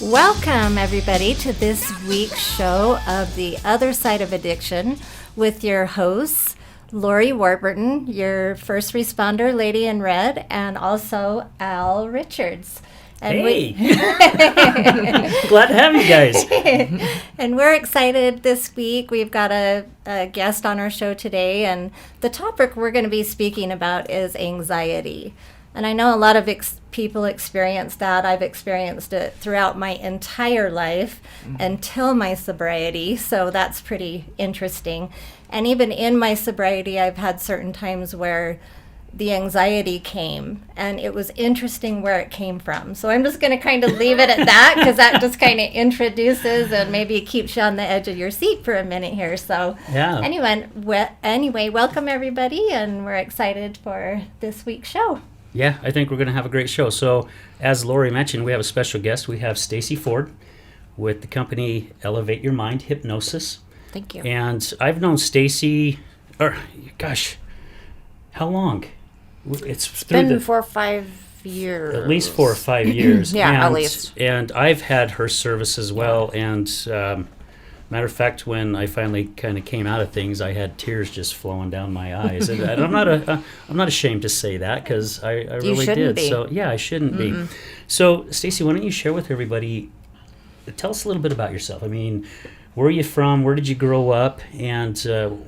Welcome, everybody, to this week's show of The Other Side of Addiction with your hosts, Lori Warburton, your first responder lady in red, and also Al Richards. And hey! Glad to have you guys. And we're excited this week. We've got a guest on our show today, and the topic we're going to be speaking about is anxiety. And I know a lot of people experience that. I've experienced it throughout my entire life until my sobriety, so that's pretty interesting. And even in my sobriety, I've had certain times where the anxiety came, and it was interesting where it came from. So I'm just going to kind of leave it at that, because that just kind of introduces and maybe keeps you on the edge of your seat for a minute here. So yeah. Anyway, welcome everybody, and we're excited for this week's show. Yeah, I think we're going to have a great show. So, as Lori mentioned, we have a special guest. We have Stacie Ford with the company Elevate Your Mind Hypnosis. Thank you. And I've known Stacie, how long? It's been 4 or 5 years. At least 4 or 5 years. Yeah, at least. And I've had her service as well. Yeah. And matter of fact, when I finally kind of came out of things, I had tears just flowing down my eyes. And I'm not ashamed to say that, because I really did. Be. So yeah, I shouldn't be. So Stacie, why don't you share with everybody? Tell us a little bit about yourself. I mean, where are you from? Where did you grow up? And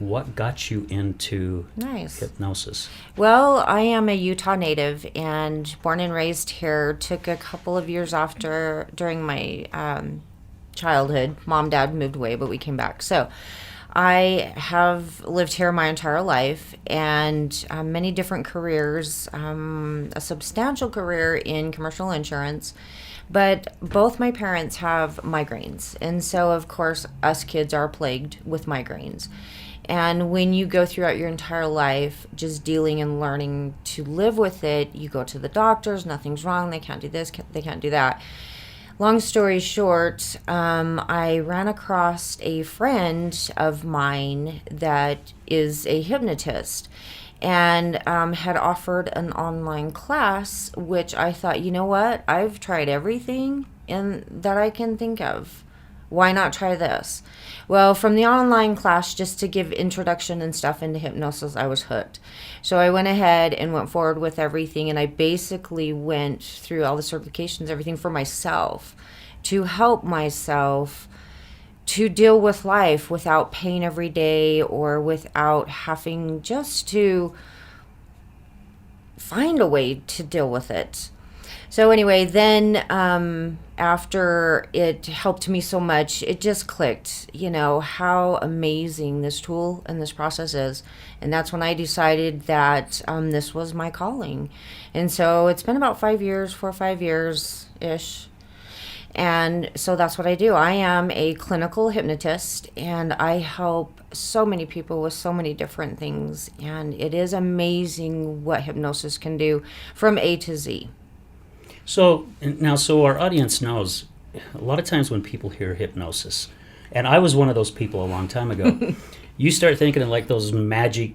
what got you into hypnosis? Well, I am a Utah native and born and raised here. Took a couple of years off during my childhood. Mom, Dad moved away, but we came back. So I have lived here my entire life, and many different careers, a substantial career in commercial insurance. But both my parents have migraines, and so of course us kids are plagued with migraines. And when you go throughout your entire life just dealing and learning to live with it, you go to the doctors, nothing's wrong, they can't do this, they can't do that. Long story short, I ran across a friend of mine that is a hypnotist, and had offered an online class, which I thought, you know what? I've tried everything that I can think of. Why not try this? Well, from the online class, just to give introduction and stuff into hypnosis, I was hooked. So I went ahead and went forward with everything, and I basically went through all the certifications, everything for myself, to help myself to deal with life without pain every day, or without having just to find a way to deal with it. So anyway, then after it helped me so much, it just clicked, how amazing this tool and this process is. And that's when I decided that this was my calling. And so it's been about 4 or 5 years-ish. And so that's what I do. I am a clinical hypnotist, and I help so many people with so many different things. And it is amazing what hypnosis can do from A to Z. So our audience knows, a lot of times when people hear hypnosis, and I was one of those people a long time ago, you start thinking of like those magic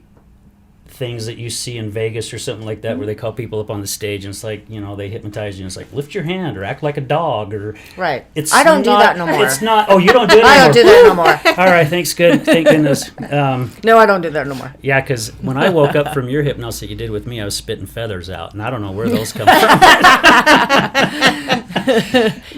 things that you see in Vegas or something like that, where they call people up on the stage and it's like, they hypnotize you and it's like, lift your hand or act like a dog, or right. I don't do that no more. It's not. Oh, you don't do it anymore. I don't do that no more. All right, thanks. Good. Thank goodness. No, I don't do that no more. Yeah, because when I woke up from your hypnosis that you did with me, I was spitting feathers out, and I don't know where those come from.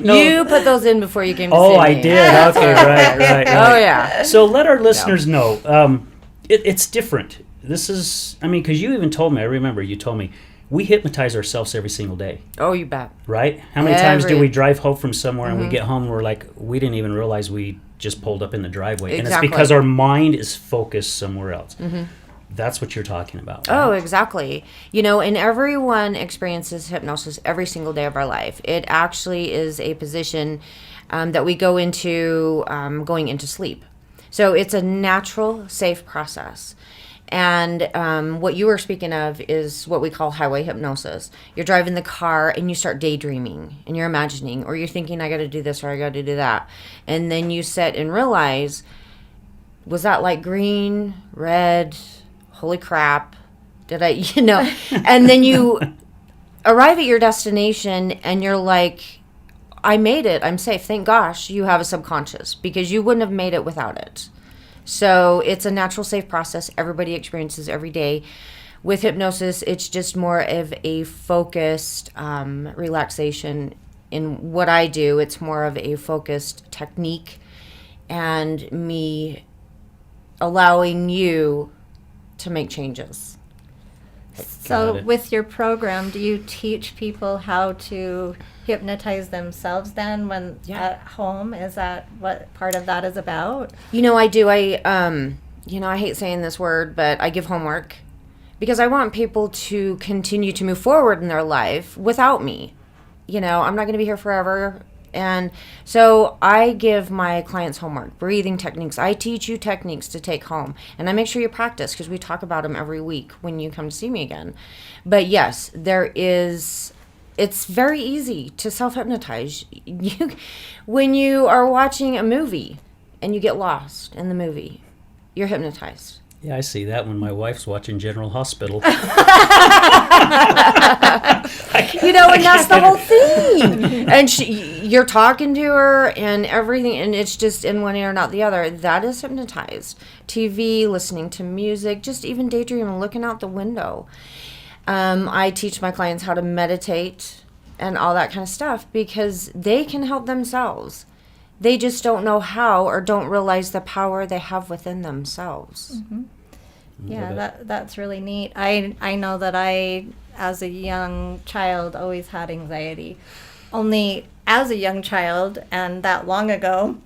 No. You put those in before you came to see me. Oh, I did. Okay, right. Oh, yeah. So let our listeners know, it's different. This is, because you even told me, I remember you told me, we hypnotize ourselves every single day. Oh, you bet. Right? How many times do we drive home from somewhere and we get home and we're like, we didn't even realize we just pulled up in the driveway. Exactly. And it's because our mind is focused somewhere else. Mm-hmm. That's what you're talking about. Right? Oh, exactly. And everyone experiences hypnosis every single day of our life. It actually is a position that we go into going into sleep. So it's a natural, safe process. And what you were speaking of is what we call highway hypnosis. You're driving the car and you start daydreaming and you're imagining, or you're thinking, I got to do this or I got to do that. And then you sit and realize, was that light green, red, holy crap, Did I, and then you arrive at your destination and you're like, I made it. I'm safe. Thank gosh you have a subconscious, because you wouldn't have made it without it. So it's a natural, safe process everybody experiences every day. With hypnosis, it's just more of a focused relaxation. In what I do, it's more of a focused technique and me allowing you to make changes. So with your program, do you teach people how to hypnotize themselves then when at home? Is that what part of that is about? I do. I hate saying this word, but I give homework because I want people to continue to move forward in their life without me. I'm not going to be here forever. And so I give my clients homework, breathing techniques. I teach you techniques to take home. And I make sure you practice because we talk about them every week when you come to see me again. But yes, it's very easy to self-hypnotize. When you are watching a movie and you get lost in the movie, you're hypnotized. Yeah, I see that when my wife's watching General Hospital. And that's the whole thing. And you're talking to her and everything, and it's just in one ear, not the other. That is hypnotized. TV, listening to music, just even daydreaming, looking out the window. I teach my clients how to meditate and all that kind of stuff because they can help themselves. They just don't know how or don't realize the power they have within themselves. Mm-hmm. Yeah, that's really neat. I know that I, as a young child, always had anxiety. Only as a young child, and that long ago,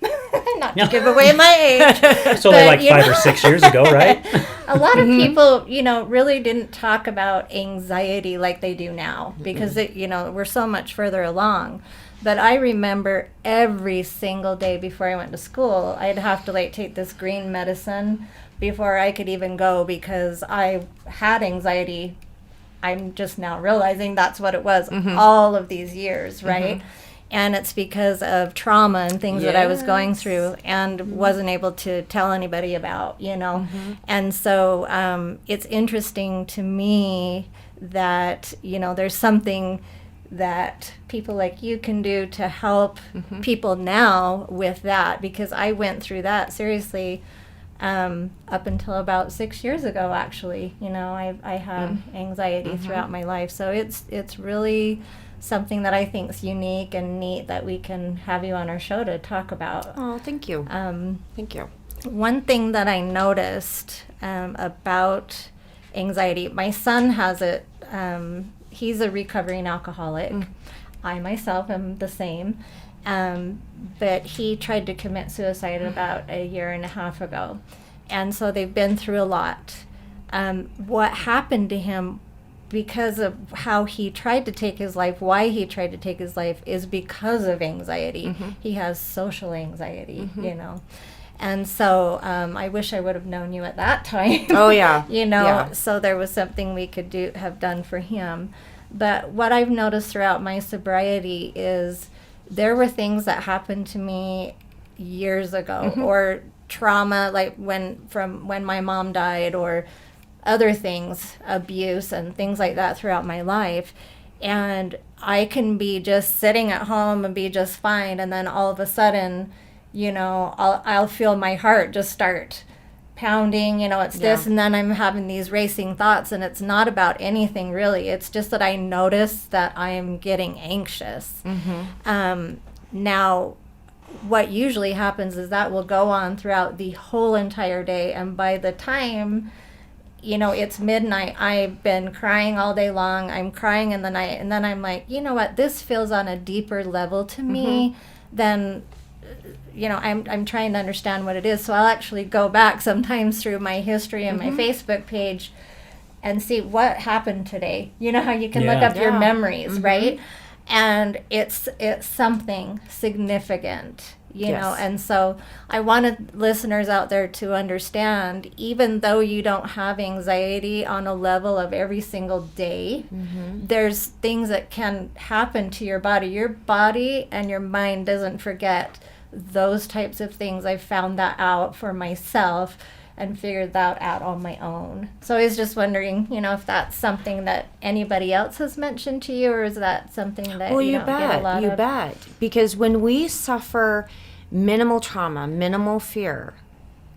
not to give away my age. It's only like 5 or 6 years ago, right? A lot of people, really didn't talk about anxiety like they do now because, we're so much further along. But I remember every single day before I went to school, I'd have to take this green medicine before I could even go because I had anxiety. I'm just now realizing that's what it was all of these years, right? And it's because of trauma and things that I was going through and wasn't able to tell anybody about, And so it's interesting to me that, there's something that people like you can do to help people now with that, because I went through that seriously up until about 6 years ago, actually. I had anxiety throughout my life. So it's really something that I think is unique and neat that we can have you on our show to talk about. Oh, thank you. Thank you. One thing that I noticed about anxiety, my son has it. He's a recovering alcoholic. I myself am the same. But he tried to commit suicide about a year and a half ago. And so they've been through a lot. What happened to him because of how he tried to take his life, why he tried to take his life, is because of anxiety. He has social anxiety, And so I wish I would have known you at that time. Oh, yeah. So there was something we could have done for him. But what I've noticed throughout my sobriety is there were things that happened to me years ago or trauma, like when my mom died, or other things, abuse and things like that throughout my life. And I can be just sitting at home and be just fine. And then all of a sudden, I'll feel my heart just start pounding, it's this, and then I'm having these racing thoughts, and it's not about anything really. It's just that I notice that I am getting anxious. Now, what usually happens is that will go on throughout the whole entire day, and by the time it's midnight, I've been crying all day long. I'm crying in the night, and then I'm like, you know what, this feels on a deeper level to me than I'm trying to understand what it is. So I'll actually go back sometimes through my history and my Facebook page and see what happened today. You know how you can look up your memories, right? And it's something significant, know. And so I wanted listeners out there to understand, even though you don't have anxiety on a level of every single day, there's things that can happen to your body. Your body and your mind doesn't forget those types of things. I found that out for myself. and figured that out on my own. So I was just wondering, if that's something that anybody else has mentioned to you, or is that something that you don't get a lot of? You bet. Because when we suffer minimal trauma, minimal fear,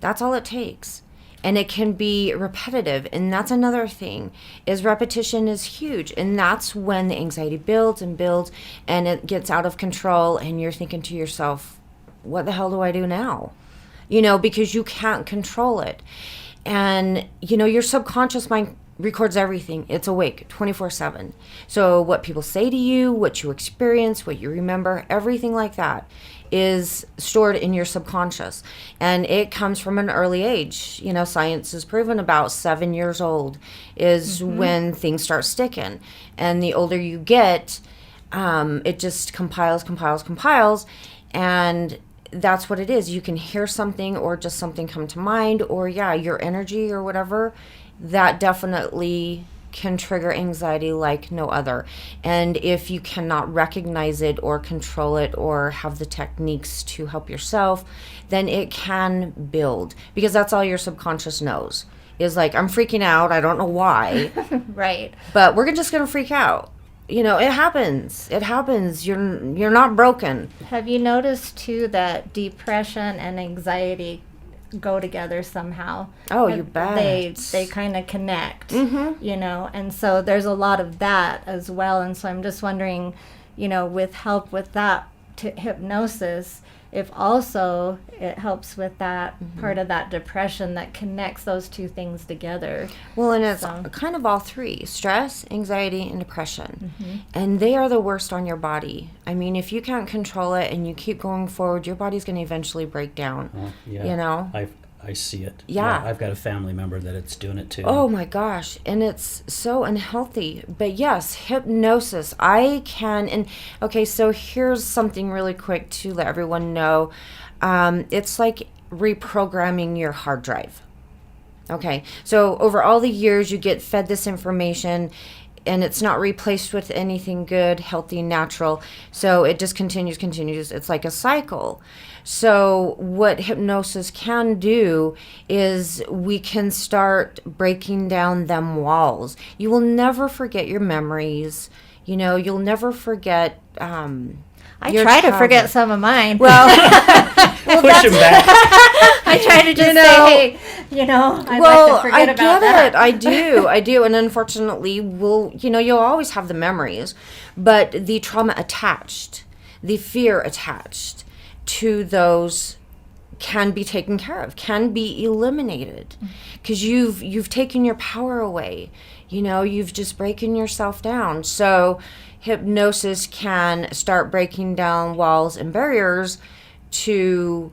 that's all it takes. And it can be repetitive. And that's another thing, is repetition is huge. And that's when the anxiety builds and builds and it gets out of control. And you're thinking to yourself, what the hell do I do now? Because you can't control it. And, your subconscious mind records everything. It's awake 24/7. So what people say to you, what you experience, what you remember, everything like that is stored in your subconscious. And it comes from an early age. Science has proven about 7 years old is when things start sticking. And the older you get, it just compiles. And that's what it is. You can hear something or just something come to mind, or your energy or whatever. That definitely can trigger anxiety like no other. And if you cannot recognize it or control it or have the techniques to help yourself, then it can build, because that's all your subconscious knows is like, I'm freaking out. I don't know why. Right. But we're just going to freak out. It happens. You're not broken. Have you noticed too that depression and anxiety go together somehow? Oh, you bet. They kind of connect, and so there's a lot of that as well. And so I'm just wondering, with help with that hypnosis, if also it helps with that part of that depression that connects those two things together. Well, and it's kind of all three: stress, anxiety, and depression. And they are the worst on your body. I mean, if you can't control it and you keep going forward, your body's going to eventually break down. I see it. Yeah. I've got a family member that it's doing it too. Oh my gosh. And it's so unhealthy. But yes, hypnosis. Okay, so here's something really quick to let everyone know. It's like reprogramming your hard drive. Okay, so over all the years you get fed this information and it's not replaced with anything good, healthy, natural. So it just continues. It's like a cycle. So what hypnosis can do is we can start breaking down them walls. You will never forget your memories. You'll never forget I try to forget some of mine. Well, push them back. I try to just say, hey, I'd like to forget about that. I do. And unfortunately, you'll always have the memories, but the trauma attached, the fear attached to those can be taken care of, can be eliminated, because you've taken your power away. You've just breaking yourself down. So hypnosis can start breaking down walls and barriers to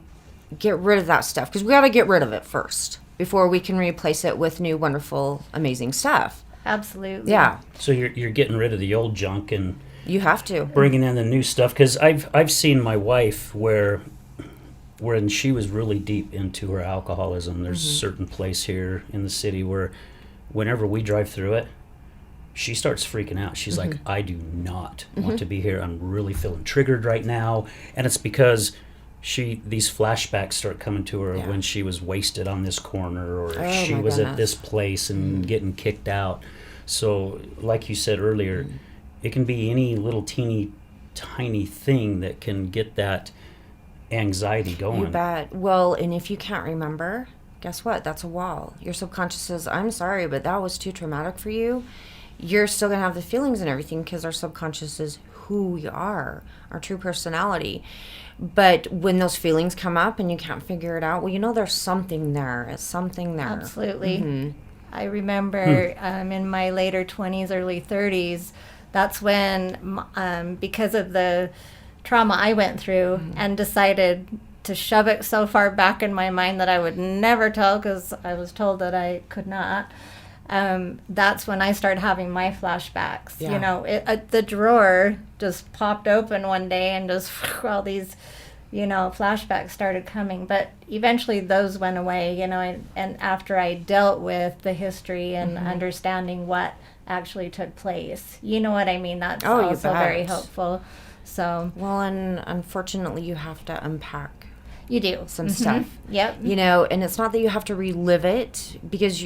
get rid of that stuff, because we got to get rid of it first before we can replace it with new, wonderful, amazing stuff. Absolutely. Yeah. So you're getting rid of the old junk and you have to bringing in the new stuff, because I've seen my wife when she was really deep into her alcoholism. There's a certain place here in the city where whenever we drive through it, she starts freaking out. She's like, I do not want to be here. I'm really feeling triggered right now. And it's because these flashbacks start coming to her when she was wasted on this corner, or she was at this place and getting kicked out. So like you said earlier, it can be any little teeny tiny thing that can get that anxiety going. You bet. Well, and if you can't remember, guess what? That's a wall. Your subconscious says, I'm sorry, but that was too traumatic for you. You're still going to have the feelings and everything, because our subconscious is who we are, our true personality. But when those feelings come up and you can't figure it out, well, there's something there. It's something there. Absolutely. I remember in my later 20s, early 30s, that's when, because of the trauma I went through and decided to shove it so far back in my mind that I would never tell, because I was told that I could not. That's when I started having my flashbacks. The drawer just popped open one day and just all these, flashbacks started coming. But eventually those went away, and after I dealt with the history and understanding what actually took place. You know what I mean? That's also very helpful. So well, and unfortunately you have to unpack You do. some stuff. Yep. You know, and it's not that you have to relive it, because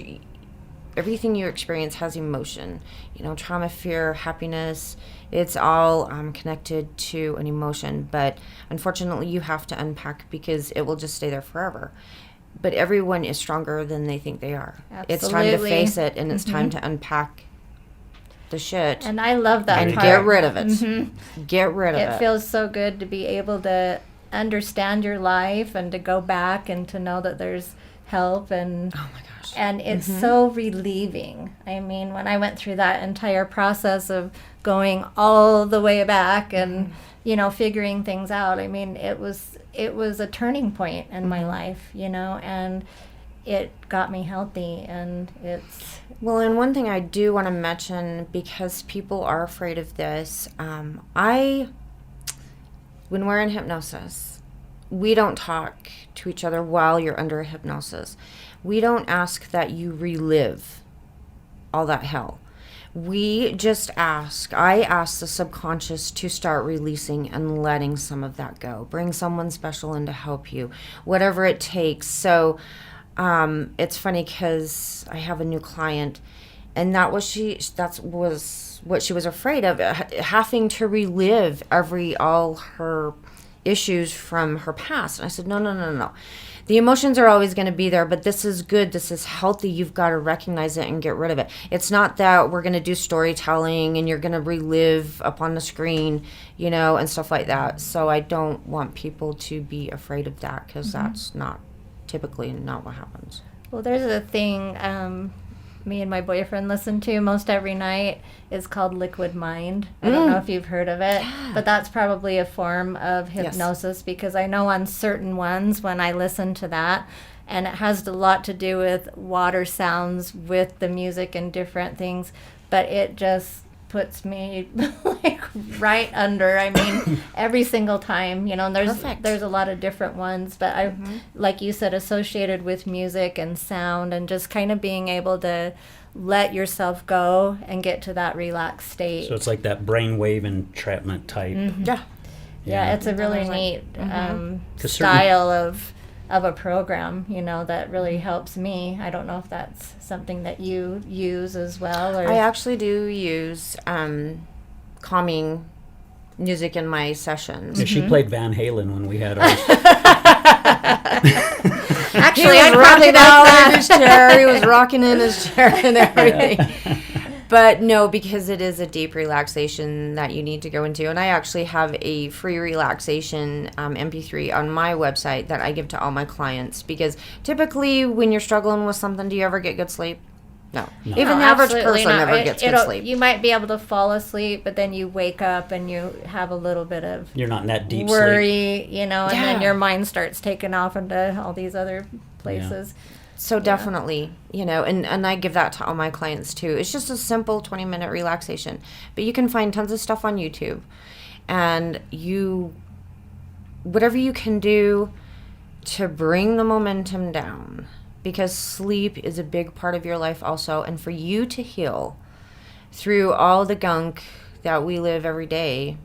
everything you experience has emotion. You know, trauma, fear, happiness, it's all connected to an emotion. But unfortunately, you have to unpack, because it will just stay there forever. But everyone is stronger than they think they are. It's time to Absolutely. face it, and it's time to unpack the shit And I love that and part. get rid of it. Get rid of it. It feels so good to be able to understand your life and to go back and to know that there's help, and Oh my gosh. and it's so relieving. I mean, when I went through that entire process of going all the way back and you know, figuring things out, I mean, it was a turning point in my life, you know, and it got me healthy, and it's Well, and one thing I do want to mention, because people are afraid of this, when we're in hypnosis, we don't talk to each other while you're under a hypnosis. We don't ask that you relive all that hell. I ask the subconscious to start releasing and letting some of that go. Bring someone special in to help you, whatever it takes. So it's funny, because I have a new client, and that was what she was afraid of, having to relive all her issues from her past. And I said, no. The emotions are always going to be there, but this is good. This is healthy. You've got to recognize it and get rid of it. It's not that we're going to do storytelling and you're going to relive up on the screen, you know, and stuff like that. So I don't want people to be afraid of that, because that's typically not what happens. Well, there's a thing me and my boyfriend listen to most every night. It's called Liquid Mind. I don't know if you've heard of it, but that's probably a form of hypnosis, because I know on certain ones when I listen to that, and it has a lot to do with water sounds with the music and different things, but it just puts me like right under. I mean, every single time, you know, and there's a lot of different ones, but I, like you said, associated with music and sound, and just kind of being able to let yourself go and get to that relaxed state. So it's like that brainwave entrapment type. Yeah, it's a really neat 'Cause style of a program, you know, that really helps me. I don't know if that's something that you use as well. Or I actually do use calming music in my sessions. Yeah, she played Van Halen when we had ours. Actually, He was I'd rocking probably out like in his chair. He was rocking in his chair and everything. But no, because it is a deep relaxation that you need to go into. And I actually have a free relaxation MP3 on my website that I give to all my clients. Because typically when you're struggling with something, do you ever get good sleep? No. Even the average absolutely person not. never gets good sleep. You might be able to fall asleep, but then you wake up and you have a little bit of You're not in that deep sleep. worry, you know, and then Yeah. your mind starts taking off into all these other places. So definitely, you know, and I give that to all my clients too. It's just a simple 20-minute relaxation. But you can find tons of stuff on YouTube. And whatever you can do to bring the momentum down, because sleep is a big part of your life also. And for you to heal through all the gunk that we live every day,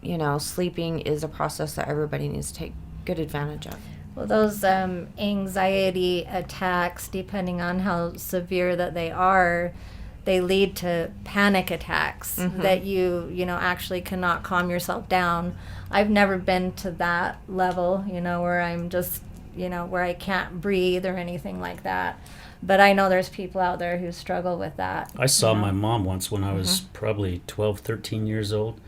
you know, sleeping is a process that everybody needs to take good advantage of. Well, those anxiety attacks, depending on how severe that they are, they lead to panic attacks that you know, actually cannot calm yourself down. I've never been to that level, you know, where I'm just, you know, where I can't breathe or anything like that. But I know there's people out there who struggle with that. I saw my mom once when I was probably 12, 13 years old.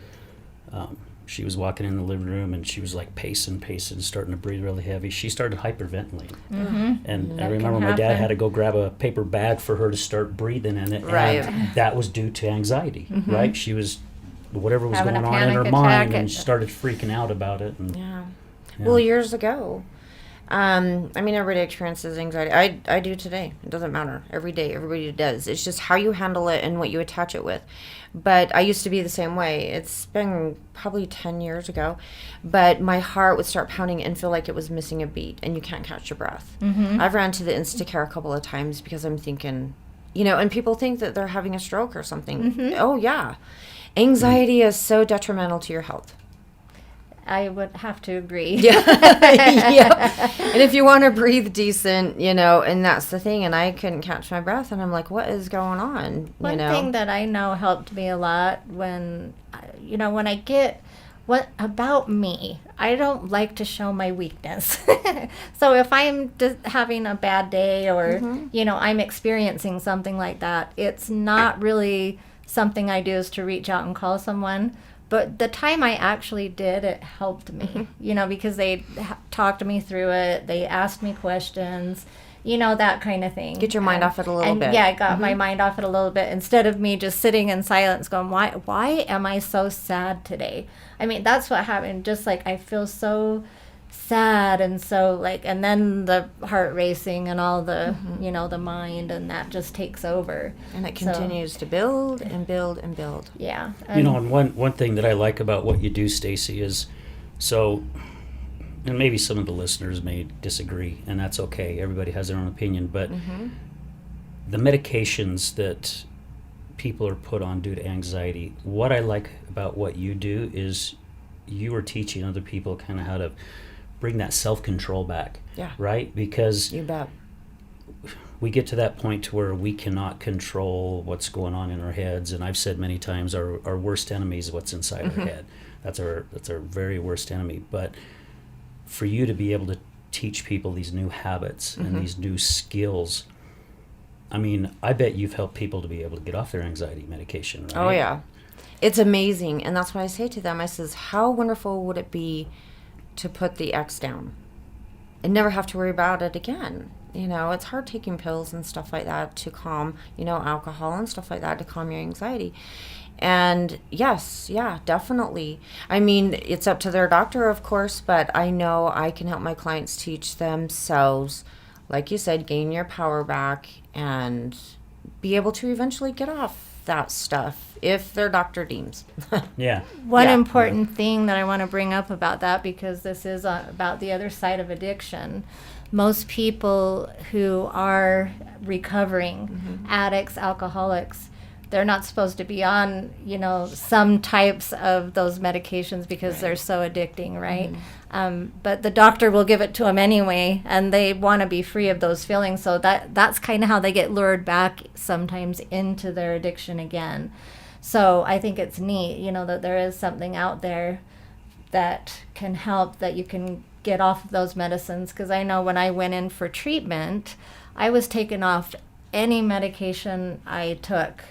She was walking in the living room and she was like pacing, starting to breathe really heavy. She started hyperventilating. And I remember my dad had to go grab a paper bag for her to start breathing in it. Right. And that was due to anxiety, right? She was, whatever was Having a going on in her panic mind, attack and started freaking out about it. And Yeah. Well, years ago, I mean, everybody experiences anxiety. I do today. It doesn't matter. Every day, everybody does. It's just how you handle it and what you attach it with. But I used to be the same way. It's been probably 10 years ago. But my heart would start pounding and feel like it was missing a beat, and you can't catch your breath. I've ran to the Instacare a couple of times because I'm thinking, you know, and people think that they're having a stroke or something. Oh, yeah. Anxiety is so detrimental to your health. I would have to agree. Yeah. Yeah. And if you want to breathe decent, and that's the thing. And I couldn't catch my breath. And I'm like, what is going on? One thing that I know helped me a lot when I get what about me, I don't like to show my weakness. So if I'm just having a bad day or, I'm experiencing something like that, it's not really something I do is to reach out and call someone. But the time I actually did, it helped me, because they talked me through it. They asked me questions, that kind of thing. Get your mind off it a little bit. Yeah, I got my mind off it a little bit instead of me just sitting in silence going, why am I so sad today? I mean, that's what happened. Just like I feel so sad and so and then the heart racing and all the, the mind, and that just takes over. And it continues to build and build and build. Yeah. And one thing that I like about what you do, Stacie, is and maybe some of the listeners may disagree, and that's okay. Everybody has their own opinion, but the medications that people are put on due to anxiety, what I like about what you do is you are teaching other people kind of how to bring that self-control back. Yeah. Right? Because you bet. We get to that point to where we cannot control what's going on in our heads, and I've said many times our worst enemy is what's inside our head. That's our very worst enemy. But for you to be able to teach people these new habits and these new skills, I mean, I bet you've helped people to be able to get off their anxiety medication, right? Oh, yeah. It's amazing. And that's what I say to them. I says, how wonderful would it be to put the X down and never have to worry about it again? It's hard taking pills and stuff like that to calm, alcohol and stuff like that to calm your anxiety. And yes, yeah, definitely. I mean, it's up to their doctor, of course, but I know I can help my clients teach themselves, like you said, gain your power back and be able to eventually get off that stuff if their doctor deems. Yeah. One important thing that I want to bring up about that, because this is about the other side of addiction. Most people who are recovering, addicts, alcoholics, they're not supposed to be on, some types of those medications because they're so addicting, right? But the doctor will give it to them anyway, and they want to be free of those feelings. So that's kind of how they get lured back sometimes into their addiction again. So I think it's neat, that there is something out there that can help, that you can get off of those medicines. Because I know when I went in for treatment, I was taken off any medication I took,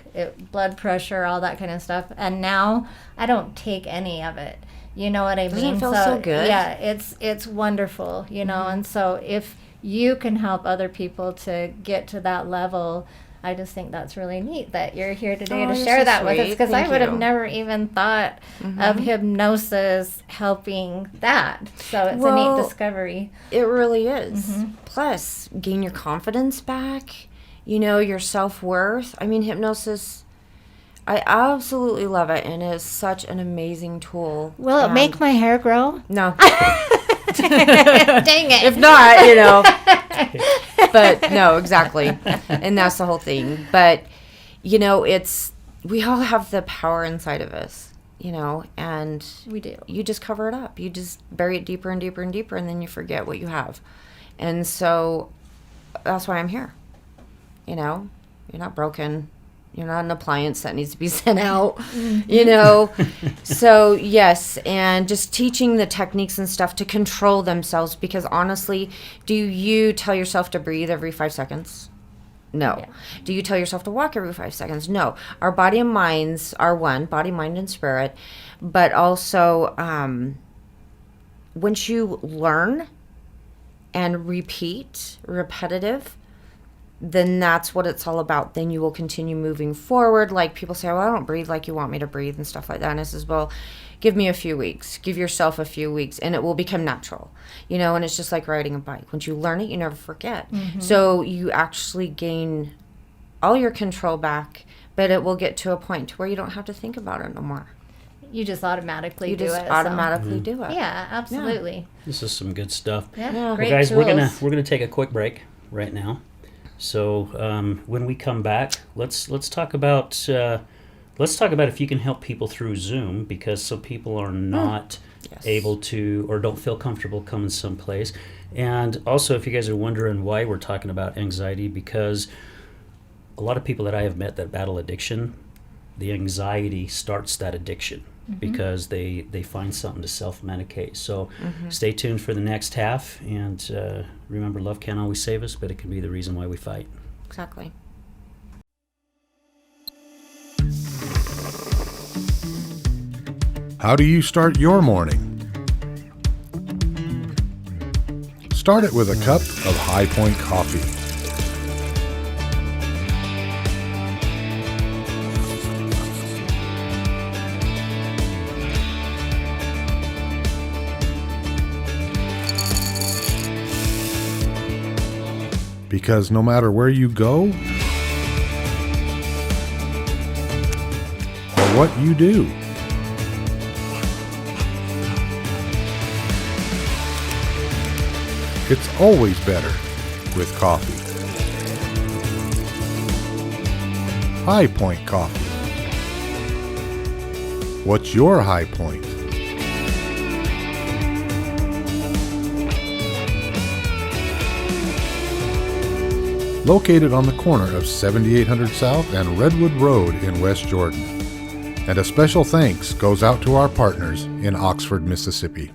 blood pressure, all that kind of stuff. And now I don't take any of it. You know what I mean? Doesn't it feel so good? Yeah, it's wonderful, And so if you can help other people to get to that level, I just think that's really neat that you're here today to share that with us, because I would have never even thought of hypnosis helping that. So it's a neat discovery. It really is. Plus, gain your confidence back, your self-worth. I mean, hypnosis, I absolutely love it, and it's such an amazing tool. Will it make my hair grow? No. Dang it. If not, But no, exactly. And that's the whole thing. But, we all have the power inside of us, and we do. You just cover it up. You just bury it deeper and deeper and deeper, and then you forget what you have. And so that's why I'm here. You're not broken. You're not an appliance that needs to be sent out, So, yes, and just teaching the techniques and stuff to control themselves, because honestly, do you tell yourself to breathe every 5 seconds? No. Yeah. Do you tell yourself to walk every 5 seconds? No. Our body and minds are one, body, mind, and spirit. But also, once you learn and repeat, repetitive, then that's what it's all about. Then you will continue moving forward. Like people say, well, I don't breathe like you want me to breathe and stuff like that. And I says, well, give me a few weeks. Give yourself a few weeks, and it will become natural. And it's just like riding a bike. Once you learn it, you never forget. So you actually gain all your control back, but it will get to a point where you don't have to think about it no more. You just automatically do it. You just automatically do it. Yeah, absolutely. Yeah. This is some good stuff. Yeah. Great guys, tools. we're gonna take a quick break right now. So when we come back, let's talk about if you can help people through Zoom, because some people are not Yes. able to, or don't feel comfortable coming someplace. And also, if you guys are wondering why we're talking about anxiety, because a lot of people that I have met that battle addiction, the anxiety starts that addiction because they find something to self-medicate. So stay tuned for the next half, and remember, love can't always save us, but it can be the reason why we fight. Exactly. How do you start your morning? Start it with a cup of High Point coffee. Because no matter where you go or what you do, it's always better with coffee. High Point coffee. What's your high point? Located on the corner of 7800 South and Redwood Road in West Jordan. And a special thanks goes out to our partners in Oxford, Mississippi.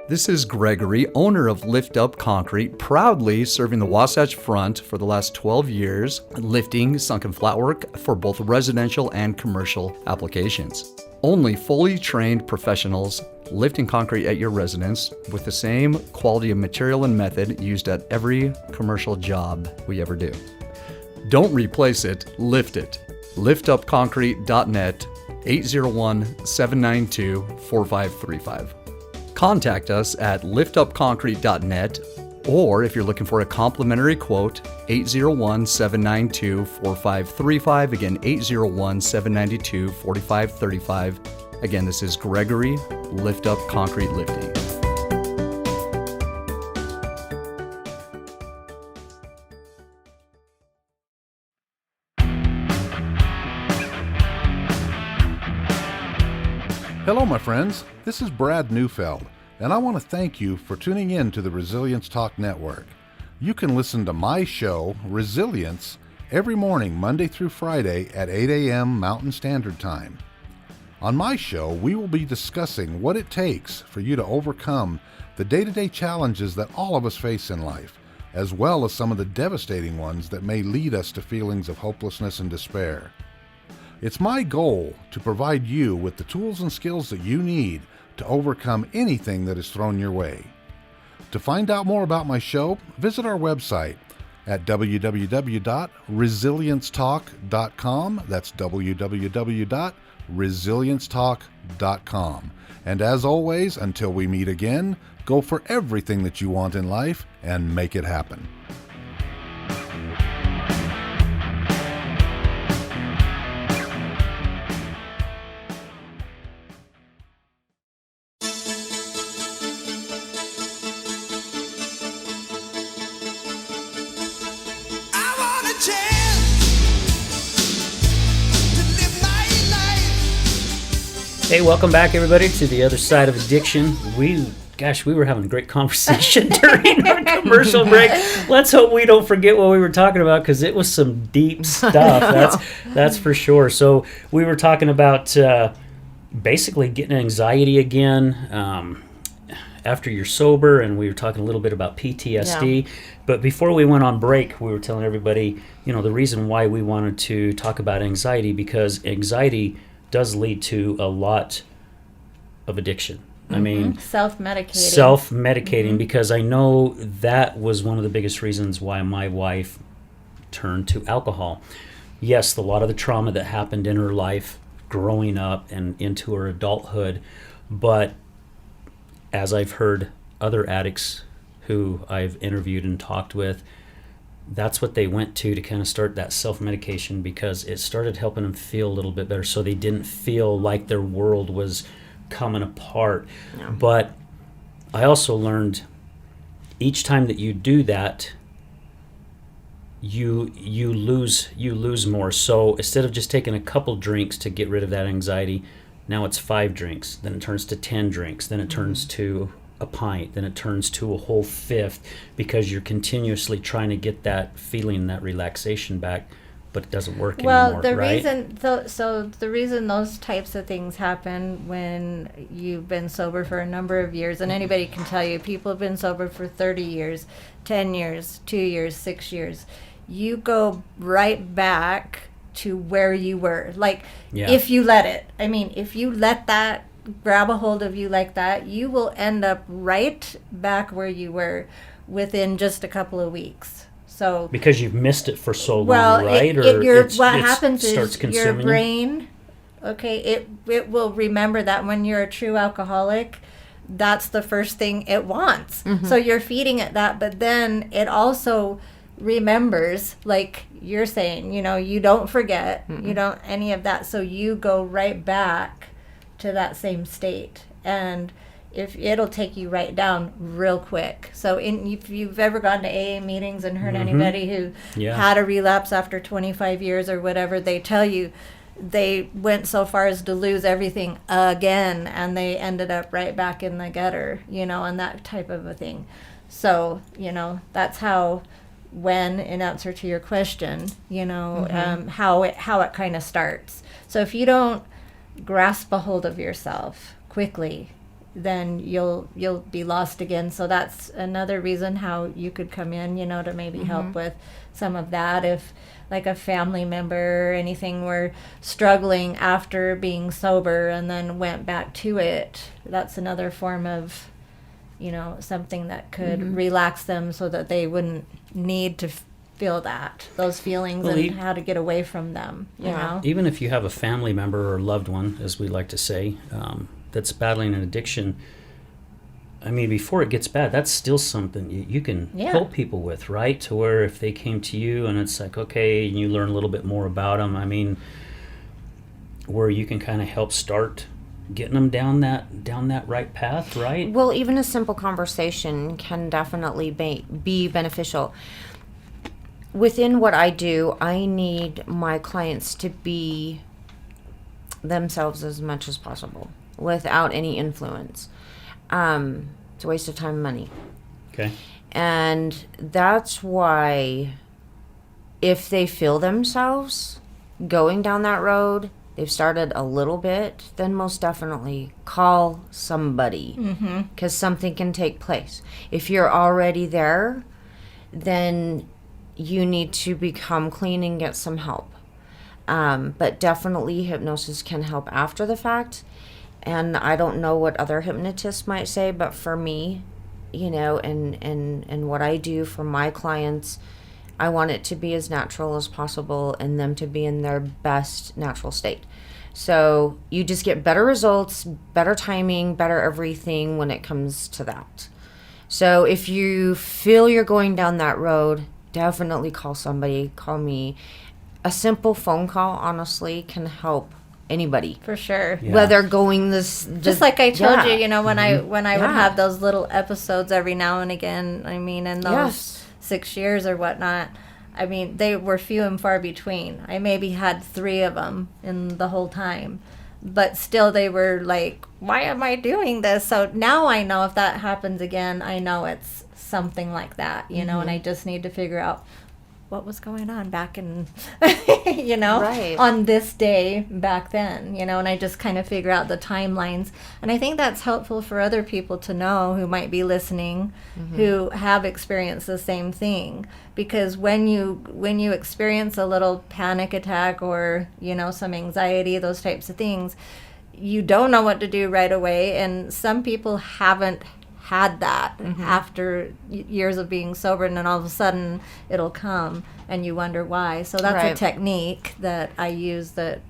This is Gregory, owner of Lift Up Concrete, proudly serving the Wasatch Front for the last 12 years, lifting sunken flatwork for both residential and commercial applications. Only fully trained professionals lifting concrete at your residence with the same quality of material and method used at every commercial job we ever do. Don't replace it, lift it. liftupconcrete.net, 801-792-4535. Contact us at liftupconcrete.net, or if you're looking for a complimentary quote, 801-792-4535. Again, 801-792-4535. Again, this is Gregory, Lift Up Concrete Lifting. Hello, my friends. This is Brad Neufeld, and I want to thank you for tuning in to the Resilience Talk Network. You can listen to my show, Resilience, every morning, Monday through Friday at 8 a.m. Mountain Standard Time. On my show, we will be discussing what it takes for you to overcome the day-to-day challenges that all of us face in life, as well as some of the devastating ones that may lead us to feelings of hopelessness and despair. It's my goal to provide you with the tools and skills that you need to overcome anything that is thrown your way. To find out more about my show, visit our website at www.resiliencetalk.com. That's www.resiliencetalk.com. And as always, until we meet again, go for everything that you want in life and make it happen. Hey, welcome back, everybody, to the other side of addiction. We were having a great conversation during our commercial break. Let's hope we don't forget what we were talking about, because it was some deep stuff. That's for sure. So we were talking about basically getting anxiety again after you're sober, and we were talking a little bit about PTSD. Yeah. But before we went on break, we were telling everybody, the reason why we wanted to talk about anxiety, because anxiety does lead to a lot of addiction. I mean, self-medicating, because I know that was one of the biggest reasons why my wife turned to alcohol. Yes, a lot of the trauma that happened in her life growing up and into her adulthood, but as I've heard other addicts who I've interviewed and talked with, that's what they went to kind of start that self-medication, because it started helping them feel a little bit better, so they didn't feel like their world was coming apart. Yeah. But I also learned each time that you do that, you lose more. So instead of just taking a couple drinks to get rid of that anxiety, now it's 5 drinks, then it turns to 10 drinks, then it turns to a pint, then it turns to a whole fifth, because you're continuously trying to get that feeling, that relaxation back, but it doesn't work anymore, the right? reason so the reason those types of things happen when you've been sober for a number of years, and anybody can tell you, people have been sober for 30 years, 10 years, 2 years, 6 years, you go right back to where you were. Like, if you let it. I mean, if you let that grab a hold of you like that, you will end up right back where you were within just a couple of weeks. So because you've missed it for so well, long, right? What happens is your you? brain, okay, it will remember that when you're a true alcoholic, that's the first thing it wants. So you're feeding it that, but then it also remembers, like you're saying, you don't forget, you don't any of that, so you go right back to that same state, and if it'll take you right down real quick. So if you've ever gone to AA meetings and heard anybody who had a relapse after 25 years or whatever, they tell you they went so far as to lose everything again, and they ended up right back in the gutter, and that type of a thing. So that's how, when, in answer to your question, how it kind of starts. So if you don't grasp a hold of yourself quickly, then you'll be lost again. So that's another reason how you could come in, to maybe help with some of that. If like a family member or anything were struggling after being sober and then went back to it, that's another form of, something that could relax them so that they wouldn't need to feel those feelings, and how to get away from them, you know? Even if you have a family member or loved one, as we like to say, that's battling an addiction, I mean, before it gets bad, that's still something you can help people with, right? To where if they came to you and it's like, okay, and you learn a little bit more about them, I mean, where you can kind of help start getting them down that right path, right? Well, even a simple conversation can definitely be beneficial. Within what I do, I need my clients to be themselves as much as possible without any influence. It's a waste of time and money. Okay. And that's why if they feel themselves going down that road, they've started a little bit, then most definitely call somebody, because something can take place. If you're already there, then you need to become clean and get some help. But definitely hypnosis can help after the fact. And I don't know what other hypnotists might say, but for me, and what I do for my clients, I want it to be as natural as possible and them to be in their best natural state. So you just get better results, better timing, better everything when it comes to that. So if you feel you're going down that road, definitely call somebody, call me. A simple phone call, honestly, can help anybody. For sure. Yeah. Whether going just like I told you, when I would Yeah. have those little episodes every now and again, I mean, in those 6 years or whatnot, I mean, they were few and far between. I maybe had 3 of them in the whole time. But still, they were like, why am I doing this? So now I know if that happens again, I know it's something like that, and I just need to figure out what was going on back in, Right. on this day back then, and I just kind of figure out the timelines. And I think that's helpful for other people to know who might be listening, who have experienced the same thing. Because when you experience a little panic attack or, some anxiety, those types of things, you don't know what to do right away. And some people haven't had that after years of being sober, and then all of a sudden it'll come and you wonder why. So that's a technique that I use that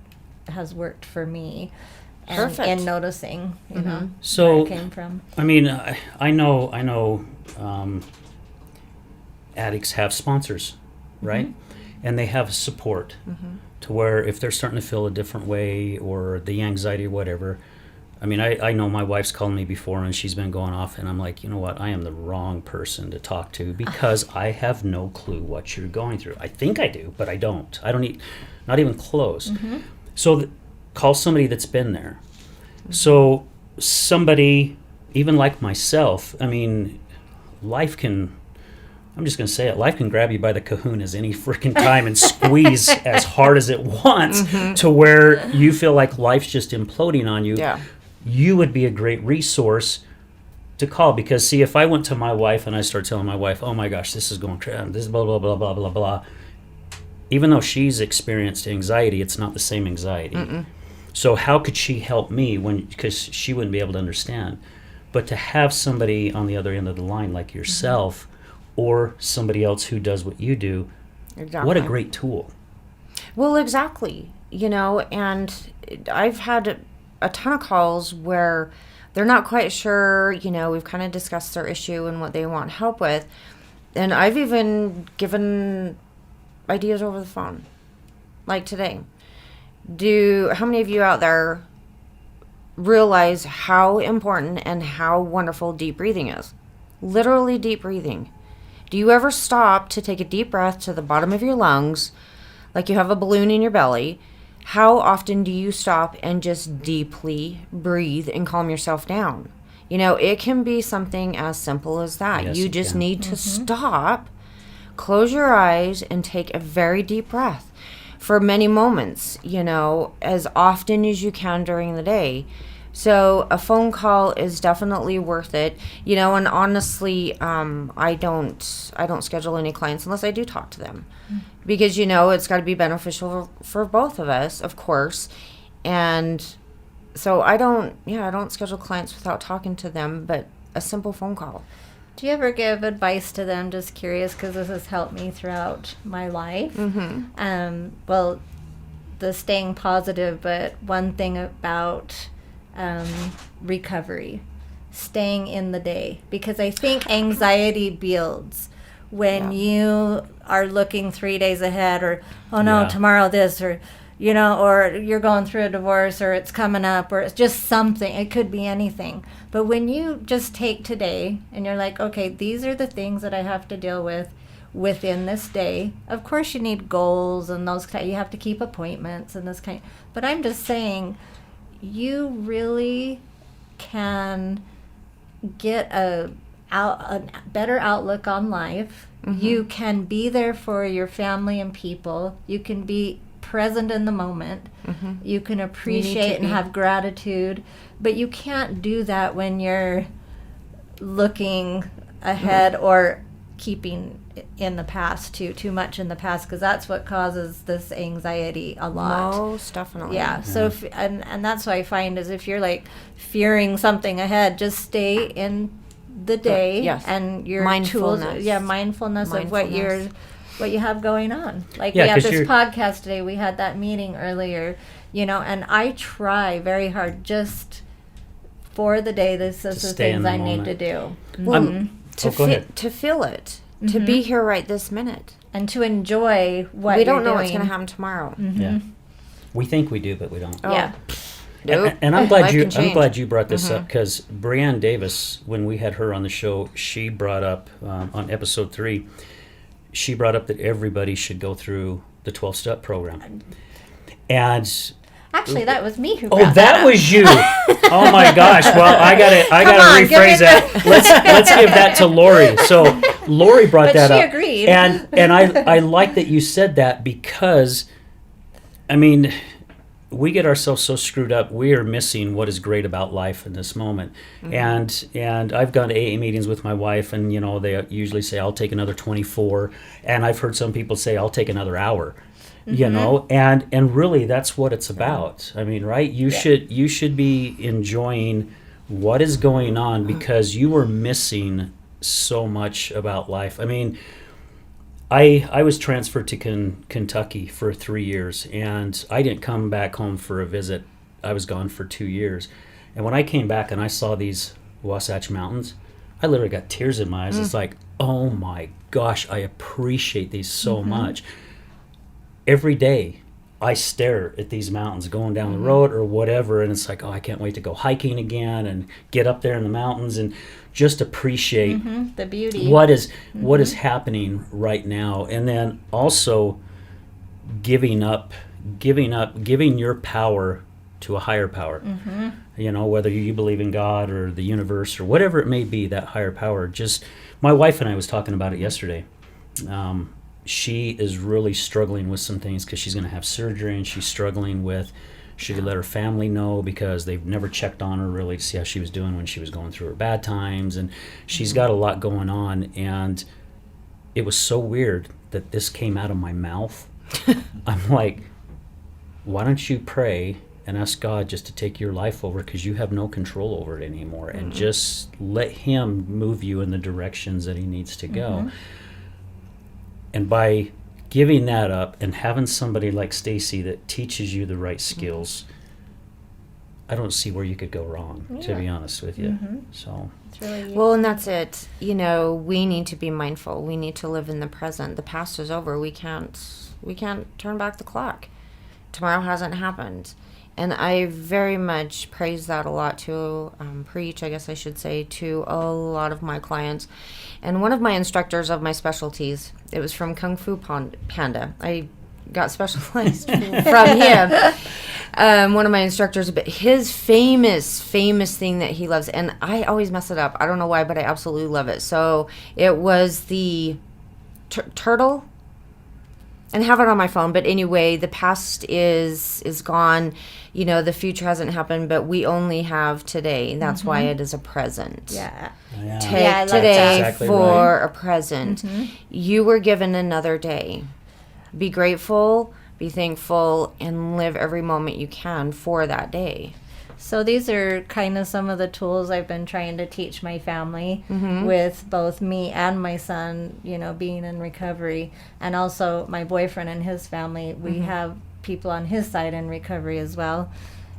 has worked for me. Perfect. And noticing, So, where it came from. I mean, I know addicts have sponsors, right? And they have support to where if they're starting to feel a different way or the anxiety or whatever, I mean, I know my wife's called me before and she's been going off, and I'm like, you know what? I am the wrong person to talk to because I have no clue what you're going through. I think I do, but I don't. I don't need, not even close. So call somebody that's been there. So somebody, even like myself, I mean, life can, I'm just going to say it, life can grab you by the kahunas any freaking time and squeeze as hard as it wants to where you feel like life's just imploding on you. Yeah. You would be a great resource to call, because see, if I went to my wife and I start telling my wife, oh my gosh, this is going crazy, this is blah, blah, blah, blah, blah, blah. Even though she's experienced anxiety, it's not the same anxiety. So how could she help me because she wouldn't be able to understand? But to have somebody on the other end of the line like yourself or somebody else who does what you do, what a great tool. Well, exactly. You know, and I've had a ton of calls where they're not quite sure, you know, we've kind of discussed their issue and what they want help with. And I've even given ideas over the phone, like today. How many of you out there realize how important and how wonderful deep breathing is? Literally deep breathing. Do you ever stop to take a deep breath to the bottom of your lungs, like you have a balloon in your belly? How often do you stop and just deeply breathe and calm yourself down? You know, it can be something as simple as that. Yes, you it just can. need to stop, close your eyes, and take a very deep breath for many moments, you know, as often as you can during the day. So a phone call is definitely worth it, you know. And honestly, I don't schedule any clients unless I do talk to them, because you know it's got to be beneficial for both of us, of course. And so I don't schedule clients without talking to them, but a simple phone call. Do you ever give advice to them? Just curious, because this has helped me throughout my life. Well, the staying positive, but one thing about recovery, staying in the day, because I think anxiety builds when you are looking 3 days ahead, or oh no, tomorrow this, or you know, or you're going through a divorce, or it's coming up, or it's just something. It could be anything. But when you just take today and you're like, okay, these are the things that I have to deal with within this day. Of course you need goals and those kind, you have to keep appointments and this kind, but I'm just saying you really can get a better outlook on life. You can be there for your family and people. You can be present in the moment. You can appreciate and have gratitude, but you can't do that when you're looking ahead or keeping in the past too much in the past, because that's what causes this anxiety a lot. Most definitely. Yeah. So if, and that's what I find is if you're like fearing something ahead, just stay in the day and your mindfulness. Tools. Mindfulness of what you have going on. Like we Yeah, have 'cause this podcast today. We had that meeting earlier, you know, and I try very hard just for the day. This is the stay in things the I need to moment. do. Well, go ahead. to feel it, to be here right this minute. And to enjoy what We you're don't know doing. what's going to happen tomorrow. Yeah. We think we do, but we don't. Yeah. Nope. And I'm glad Life can I'm glad change. you brought this up, because Brianne Davis, when we had her on the show, she brought up on episode 3, she brought up that everybody should go through the 12-step program. And Actually, that was me who. oh, that was you. Oh my gosh. Well, I gotta rephrase that. Let's give that to Lori. So Lori brought that up. But she agreed. And I like that you said that, because I mean, we get ourselves so screwed up. We are missing what is great about life in this moment. And I've gone to AA meetings with my wife, and you know, they usually say I'll take another 24, and I've heard some people say I'll take another hour. You know, and really that's what it's about. I mean, right? You should be enjoying what is going on, because you were missing so much about life. I mean, I was transferred to Kentucky for 3 years, and I didn't come back home for a visit. I was gone for 2 years. And when I came back and I saw these Wasatch Mountains, I literally got tears in my eyes. It's like, oh my gosh, I appreciate these so much. Every day I stare at these mountains going down the road or whatever, and it's like, oh, I can't wait to go hiking again and get up there in the mountains and just appreciate the beauty. what is happening right now. And then also giving your power to a higher power. You know, whether you believe in God or the universe or whatever it may be, that higher power. Just, my wife and I was talking about it yesterday. She is really struggling with some things because she's going to have surgery, and she's struggling with, should let her family know, because they've never checked on her really to see how she was doing when she was going through her bad times. And she's got a lot going on, and it was so weird that this came out of my mouth. I'm like, why don't you pray and ask God just to take your life over, because you have no control over it anymore, and just let him move you in the directions that he needs to go. And by giving that up and having somebody like Stacie that teaches you the right skills, I don't see where you could go wrong, to be honest with you. So It's really Well, and that's it. You know, we need to be mindful. We need to live in the present. The past is over. We can't turn back the clock. Tomorrow hasn't happened. And I very much praise that a lot to preach, I guess I should say, to a lot of my clients. And one of my instructors of my specialties, it was from Kung Fu Panda. I got specialized from him. One of my instructors, but his famous thing that he loves, and I always mess it up. I don't know why, but I absolutely love it. So it was the turtle. And have it on my phone, but anyway, the past is gone. You know, the future hasn't happened, but we only have today. That's why it is a present. Yeah. Take Yeah, I love today that. Exactly for a present. You were given another day. Be grateful, be thankful, and live every moment you can for that day. So these are kind of some of the tools I've been trying to teach my family with both me and my son, you know, being in recovery, and also my boyfriend and his family. We have people on his side in recovery as well.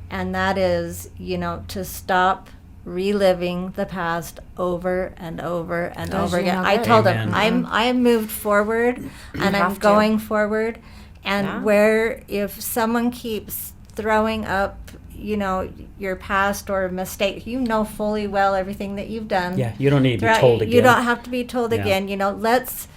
And that is, you know, to stop reliving the past over and over and Does over you again. know I that? told Amen. him I'm moved forward and I'm have to. going forward. And Yeah. where if someone keeps throwing up, you know, your past or mistake, you know fully well everything that you've done. yeah, you don't need to be Throughout- told again. You don't have to be told Yeah. again. You know, let's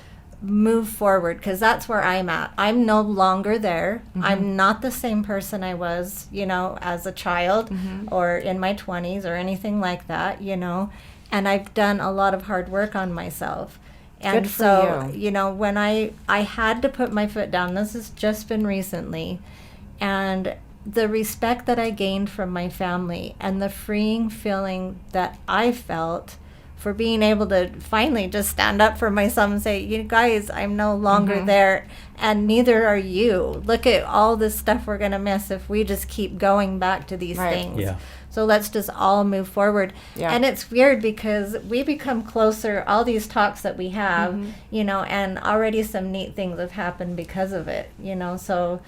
move forward, because that's where I'm at. I'm no longer there. I'm not the same person I was, you know, as a child or in my 20s or anything like that, you know. And I've done a lot of hard work on myself. And Good for so, you. know, when I had to put my foot down, this has just been recently, and the respect that I gained from my family and the freeing feeling that I felt for being able to finally just stand up for myself and say, you guys, I'm no longer there, and neither are you. Look at all this stuff we're going to miss if we just keep going back to these Right. things. Yeah. So let's just all move forward. Yeah. And it's weird because we become closer, all these talks that we have, you know, and already some neat things have happened because of it, you know. So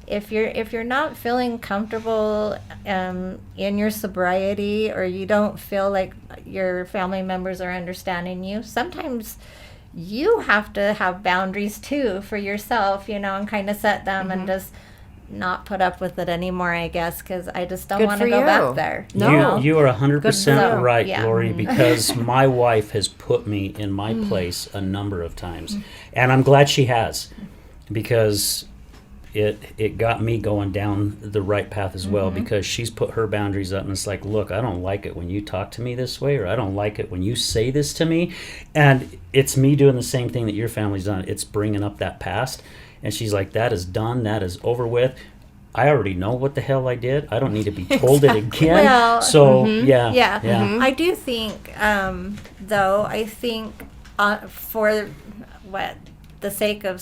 if you're not feeling comfortable in your sobriety, or you don't feel like your family members are understanding you, sometimes you have to have boundaries too for yourself, you know, and kind of set them and just not put up with it anymore, I guess, because I just don't Good want for to go you. back there. No. You are 100% you. right, Yeah. Lori, because my wife has put me in my place a number of times. And I'm glad she has, because it got me going down the right path as well, because she's put her boundaries up, and it's like, look, I don't like it when you talk to me this way, or I don't like it when you say this to me. And it's me doing the same thing that your family's done. It's bringing up that past. And she's like, that is done. That is over with. I already know what the hell I did. I don't need to be told it again. Well, so, yeah. Yeah. I do think, though, I think for the sake of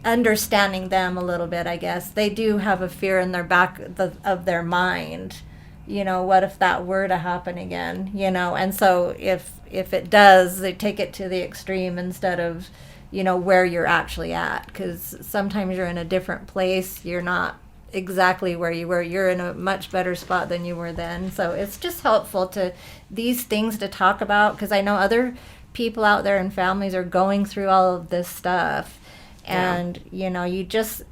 understanding them a little bit, I guess, they do have a fear in their back of their mind. You know, what if that were to happen again? You know, and so if it does, they take it to the extreme instead of, you know, where you're actually at, because sometimes you're in a different place. You're not exactly where you were. You're in a much better spot than you were then. So it's just helpful to these things to talk about, because I know other people out there and families are going through all of this stuff, And,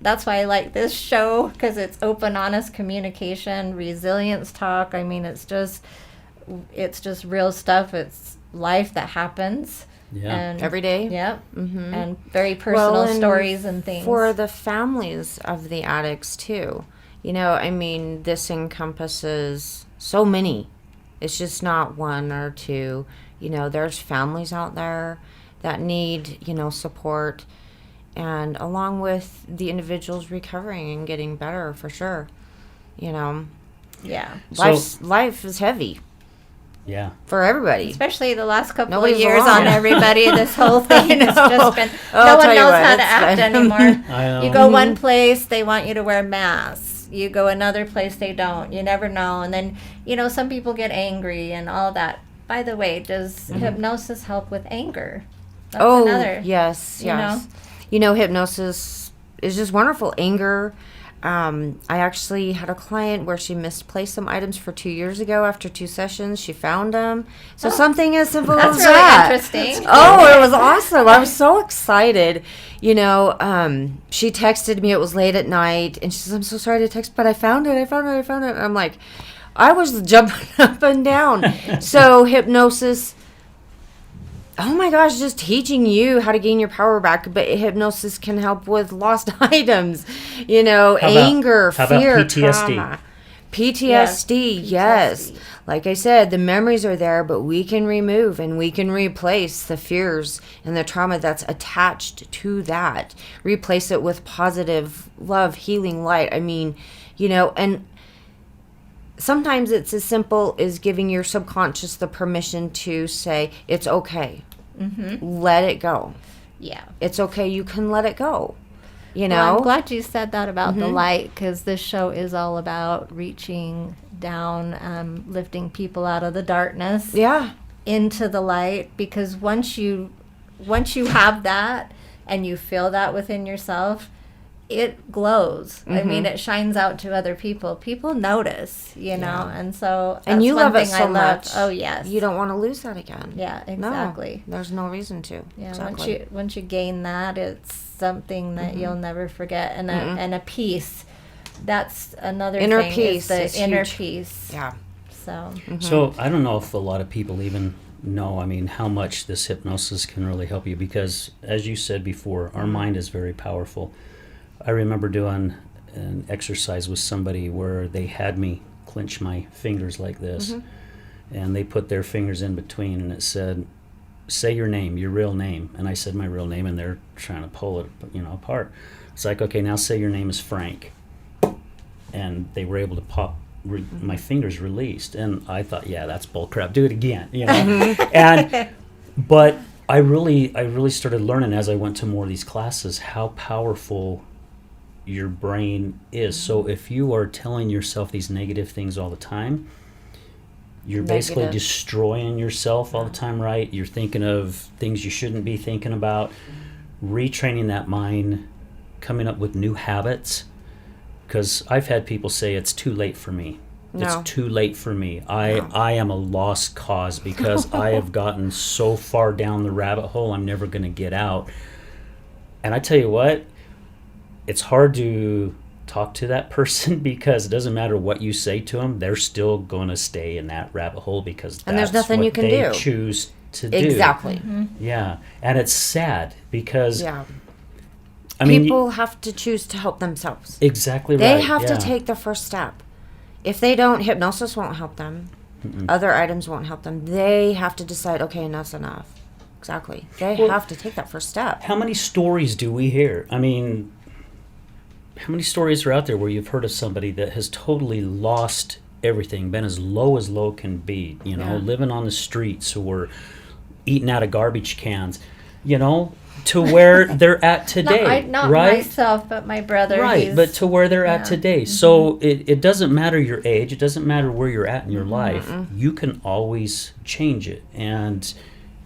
that's why I like this show, because it's open, honest communication, resilience talk. I mean, it's just real stuff. It's life that happens. Yeah. And every day. Yep. Mm-hmm. And very personal stories and things. For the families of the addicts, too. I mean, this encompasses so many. It's just not one or two. There's families out there that need, support. And along with the individuals recovering and getting better, for sure. Yeah. Life is heavy. Yeah. For everybody. Especially the last couple Nobody's of years alone. on everybody. This whole thing has just been... Oh, no I'll one tell you knows what, how to it's act been- anymore. I know. You go one place, they want you to wear masks. You go another place, they don't. You never know. And then, some people get angry and all that. By the way, does hypnosis help with anger? That's another. Yes. Hypnosis is just wonderful. Anger. I actually had a client where she misplaced some items for 2 years ago. After 2 sessions, she found them. So something as simple That's as really that. interesting. Oh, it was awesome. I was so excited. She texted me. It was late at night. And she says, I'm so sorry to text, but I found it. And I'm like, I was jumping up and down. So hypnosis... Oh my gosh, just teaching you how to gain your power back. But hypnosis can help with lost items, anger, fear, PTSD? trauma. PTSD, yes. Like I said, the memories are there, but we can remove and we can replace the fears and the trauma that's attached to that. Replace it with positive love, healing light. I mean, and sometimes it's as simple as giving your subconscious the permission to say, it's okay. Let it go. Yeah. It's okay. You can let it go. Well, I'm glad you said that about the light, because this show is all about reaching down, lifting people out of the darkness into the light. Because once you have that and you feel that within yourself, it glows. I mean, it shines out to other people. People notice, and so that's and you one love it thing so I love. much. Oh yes, you don't want to lose that again. Yeah, exactly. No, there's no reason to. Yeah, exactly. once you gain that, it's something that you'll never forget, and a peace. That's another inner thing. peace. Is the inner huge. peace. Yeah. So. So I don't know if a lot of people even know, how much this hypnosis can really help you, because as you said before, our mind is very powerful. I remember doing an exercise with somebody where they had me clench my fingers like this, and they put their fingers in between, and it said, say your name, your real name. And I said my real name, and they're trying to pull it apart. It's like, okay, now say your name is Frank. And they were able to pop my fingers released, and I thought, yeah, that's bullcrap, do it again, but I really started learning as I went to more of these classes how powerful your brain is. So if you are telling yourself these negative things all the time, you're basically destroying yourself all the time, right? You're thinking of things you shouldn't be thinking about. Retraining that mind, coming up with new habits. Because I've had people say it's too late for me. No. It's too late for me. I am a lost cause because I have gotten so far down the rabbit hole, I'm never going to get out. And I tell you what, it's hard to talk to that person because it doesn't matter what you say to them, they're still going to stay in that rabbit hole because that's there's nothing what you can they do. choose to do. Exactly. Yeah. And it's sad because people have to choose to help themselves. Exactly right. They have to take the first step. If they don't, hypnosis won't help them. Other items won't help them. They have to decide, okay, enough's enough. Exactly. They have to take that first step. How many stories do we hear? How many stories are out there where you've heard of somebody that has totally lost everything, been as low can be, living on the streets or eating out of garbage cans, to where they're at today. Not right? myself, but my brother. Right, but to where they're at today. So it doesn't matter your age. It doesn't matter where you're at in your life. You can always change it. And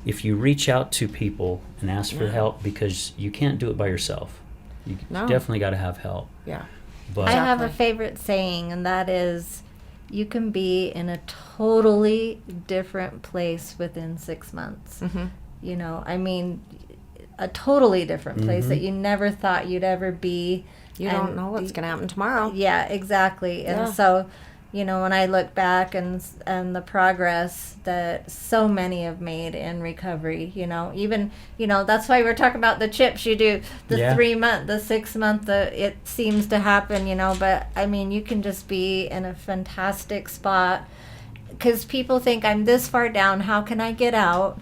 if you reach out to people and ask for help, because you can't do it by yourself. You definitely got to have help. Yeah. But I have a favorite saying, and that is, you can be in a totally different place within 6 months. a totally different place that you never thought you'd ever be. You don't know what's going to happen tomorrow. Yeah, exactly. And so, when I look back and the progress that so many have made in recovery, even, that's why we're talking about the chips. You do the 3 month, the 6 month, it seems to happen, but I mean, you can just be in a fantastic spot because people think I'm this far down. How can I get out?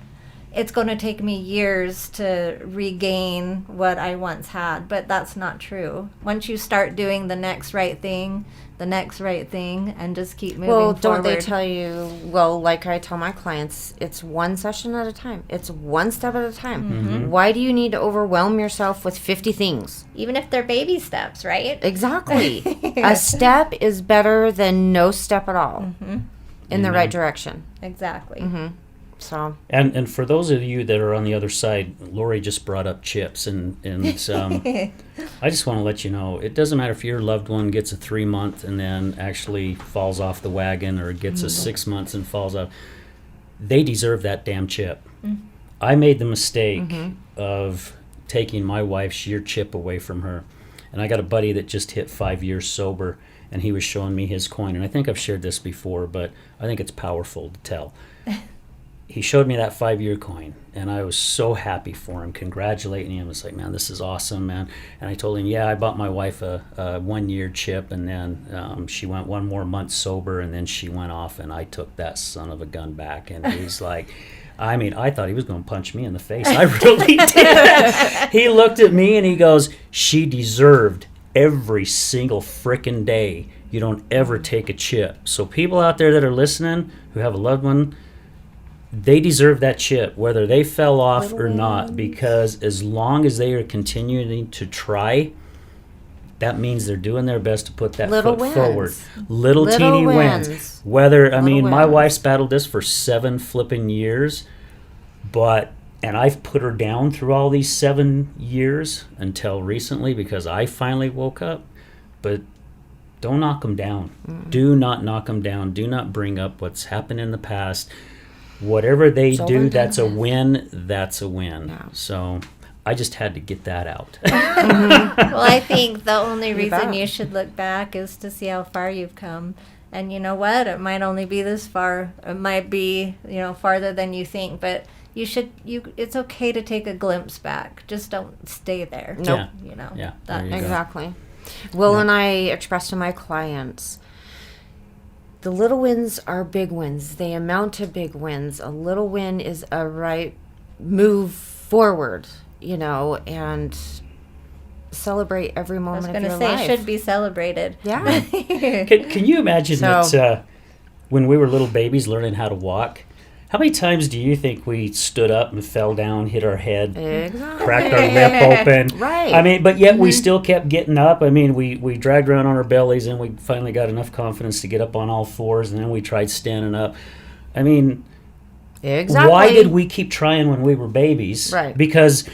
It's going to take me years to regain what I once had, but that's not true. Once you start doing the next right thing, and just keep moving forward. Well, don't they tell you, like I tell my clients, it's one session at a time. It's one step at a time. Mm-hmm. Why do you need to overwhelm yourself with 50 things? Even if they're baby steps, right? Exactly. A step is better than no step at all in the right direction. Exactly. Mm-hmm. So and for those of you that are on the other side, Lori just brought up chips, and I just want to let you know, it doesn't matter if your loved one gets a 3 month and then actually falls off the wagon, or gets a 6 months and falls off. They deserve that damn chip. Mm-hmm. I made the mistake of taking my wife's sheer chip away from her, and I got a buddy that just hit 5 years sober, and he was showing me his coin, and I think I've shared this before, but I think it's powerful to tell. He showed me that 5-year coin, and I was so happy for him, congratulating him. It's like, man, this is awesome, man. And I told him, yeah, I bought my wife a 1-year chip, and then she went 1 more month sober, and then she went off, and I took that son of a gun back. And he's like, I mean, I thought he was going to punch me in the face. I really did. He looked at me, and he goes, she deserved every single frickin' day. You don't ever take a chip. So people out there that are listening who have a loved one, they deserve that chip, whether they fell off or not, because as long as they are continuing to try, that means they're doing their best to put that foot forward. Little teeny wins. Whether, I mean, my wife's battled this for 7 flipping years, and I've put her down through all these 7 years until recently because I finally woke up. But don't knock them down. Do not knock them down. Do not bring up what's happened in the past. Whatever they do, that's a win. That's a win. Yeah. So I just had to get that out. Well, I think the only reason you should look back is to see how far you've come. And you know what? It might only be this far. It might be, farther than you think. But it's okay to take a glimpse back. Just don't stay there. Nope. Yeah. Exactly. Well, and I express to my clients, the little wins are big wins. They amount to big wins. A little win is a right move forward, and celebrate every moment of your life. I was going to say, it should be celebrated. Yeah. Can you imagine that when we were little babies learning how to walk, how many times do you think we stood up and fell down, hit our head, cracked our lip open? Right. I mean, but yet we still kept getting up. I mean, we dragged around on our bellies, and we finally got enough confidence to get up on all fours, and then we tried standing up. I mean, why did we keep trying when we were babies? Right. Because,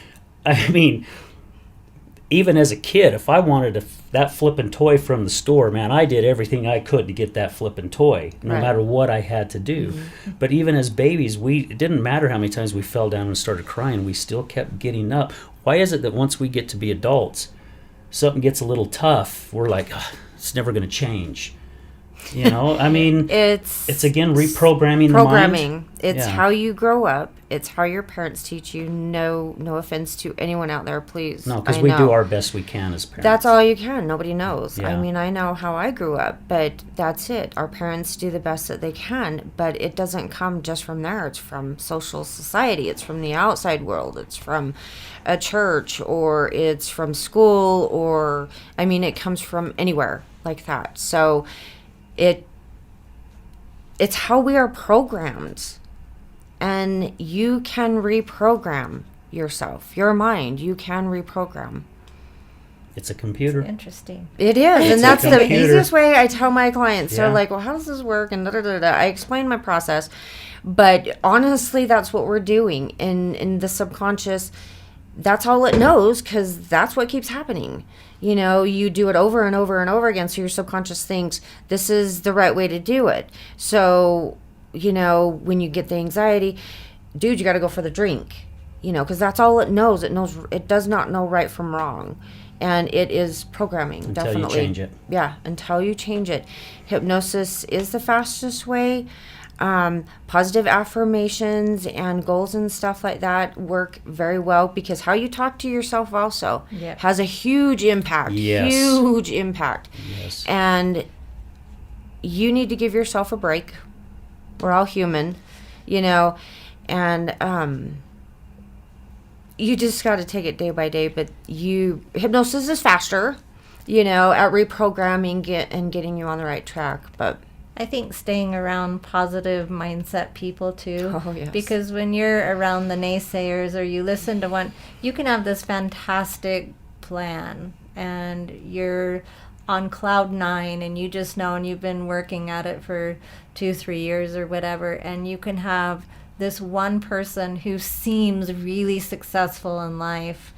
I mean, even as a kid, if I wanted that flippin' toy from the store, man, I did everything I could to get that flippin' toy, no matter what I had to do. Mm-hmm. But even as babies, it didn't matter how many times we fell down and started crying. We still kept getting up. Why is it that once we get to be adults, something gets a little tough, we're like, it's never going to change? I mean, it's again reprogramming the mind. It's how you grow up. It's how your parents teach you. No offense to anyone out there, please. No, because we do our best we can as parents. That's all you can. Nobody knows. Yeah. I mean, I know how I grew up, but that's it. Our parents do the best that they can, but it doesn't come just from there. It's from social society. It's from the outside world. It's from a church, or it's from school, or, I mean, it comes from anywhere like that. So it's how we are programmed, and you can reprogram yourself, your mind. You can reprogram. It's a computer. It's interesting. It is, and that's the easiest way I tell my clients. They're like, well, how does this work? And I explain my process, but honestly, that's what we're doing in the subconscious. That's all it knows, because that's what keeps happening. You do it over and over and over again, so your subconscious thinks this is the right way to do it. So, when you get the anxiety, dude, you got to go for the drink. because that's all it knows. It does not know right from wrong. And it is programming, Until definitely. you change it. Yeah, until you change it. Hypnosis is the fastest way. Positive affirmations and goals and stuff like that work very well, because how you talk to yourself also has a huge impact. Yes. Huge impact. Yes. And you need to give yourself a break. We're all human, and you just got to take it day by day. But hypnosis is faster, at reprogramming and getting you on the right track. But I think staying around positive mindset people too. Oh, yes. Because when you're around the naysayers, or you listen to one, you can have this fantastic plan and you're on cloud 9 and you just know, and you've been working at it for 2-3 years or whatever, and you can have this one person who seems really successful in life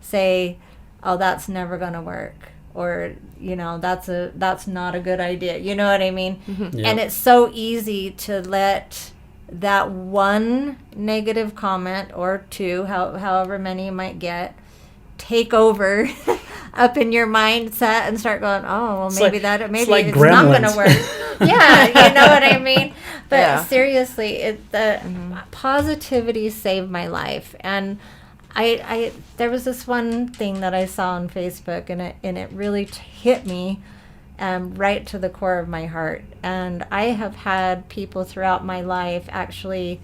say, oh, that's never going to work, or that's not a good idea, you know what I mean? Mm-hmm. Yep. And it's so easy to let that one negative comment or two, however many you might get, take over up in your mindset and start going, oh, well, It's maybe like it's not Gremlins. going to work. Yeah, you know what I mean? But Yeah. seriously, the positivity saved my life. And I there was this one thing that I saw on Facebook, and it really hit me right to the core of my heart. And I have had people throughout my life, actually,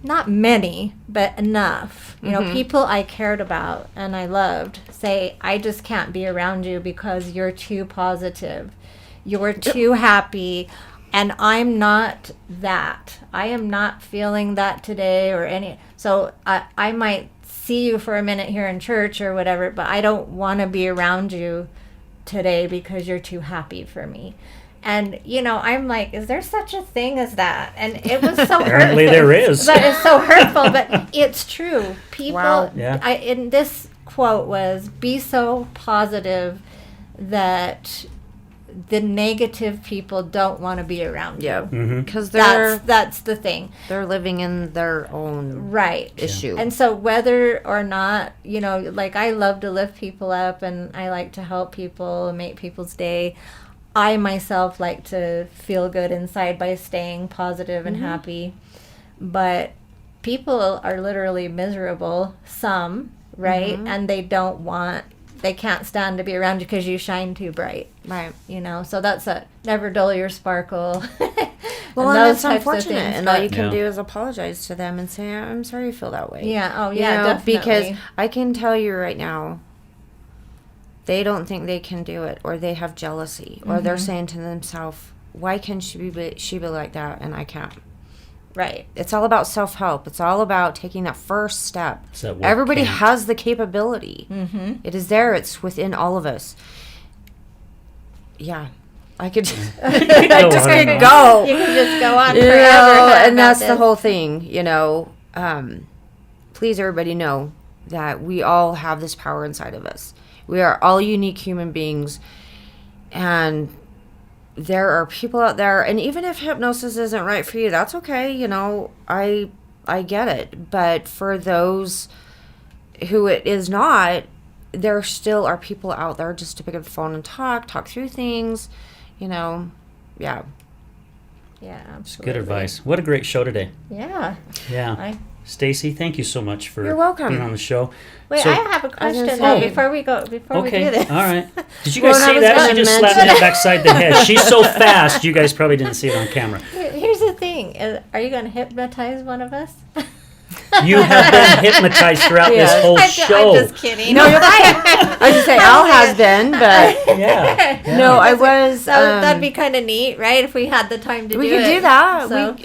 not many, but enough, people I cared about and I loved, say, I just can't be around you because you're too positive. You're too happy. And I'm not that. I am not feeling that today or any. So I might see you for a minute here in church or whatever, but I don't want to be around you today because you're too happy for me. And, I'm like, is there such a thing as that? And it was so Apparently hurtful. there is. But it's so hurtful, but it's true. People, Wow. Yeah. And this quote was, be so positive that the negative people don't want to be around you. yeah, Mm-hmm. because That's the thing. they're living in their own Right. issue. And so whether or not, like, I love to lift people up and I like to help people and make people's day. I myself like to feel good inside by staying positive and happy. But people are literally miserable, some, right? And they can't stand to be around you because you shine too bright. Right. So that's a never dull your sparkle. Well, and those it's types of unfortunate, things, and all but- you can Yeah. do is apologize to them and say, I'm sorry you feel that way. Yeah, oh You yeah, know, definitely. Because I can tell you right now, they don't think they can do it, or they have jealousy, or they're saying to themselves, why can she be like that and I can't? Right. It's all about self-help. It's all about taking that first step. It's that what Everybody can't. has the capability. Mm-hmm. It is there. It's within all of us. Yeah. I could I Go just on could and go. You can just go on You forever. know, about and that's the this. whole thing, please everybody know that we all have this power inside of us. We are all unique human beings, and there are people out there, and even if hypnosis isn't right for you, that's okay. I get it, but for those who it is not, there still are people out there just to pick up the phone and talk through things. Yeah. Yeah, absolutely. Good advice. What a great show today. Yeah. Yeah. Stacie, thank you so much for You're welcome. being on the show. Wait, So- I have a question say- though before we do Okay, this. all right. Did you Well, guys I see was that? She gonna just slapped mention- me backside the head. She's so fast, you guys probably didn't see it on camera. Here's the thing: are you going to hypnotize one of us? You have been hypnotized throughout Yes. this whole I'm show. just kidding. No, you're right. I just say Al has been, but Yeah. no, I was. That'd be kind of neat, right? If we had the time to we do it. could do that. So,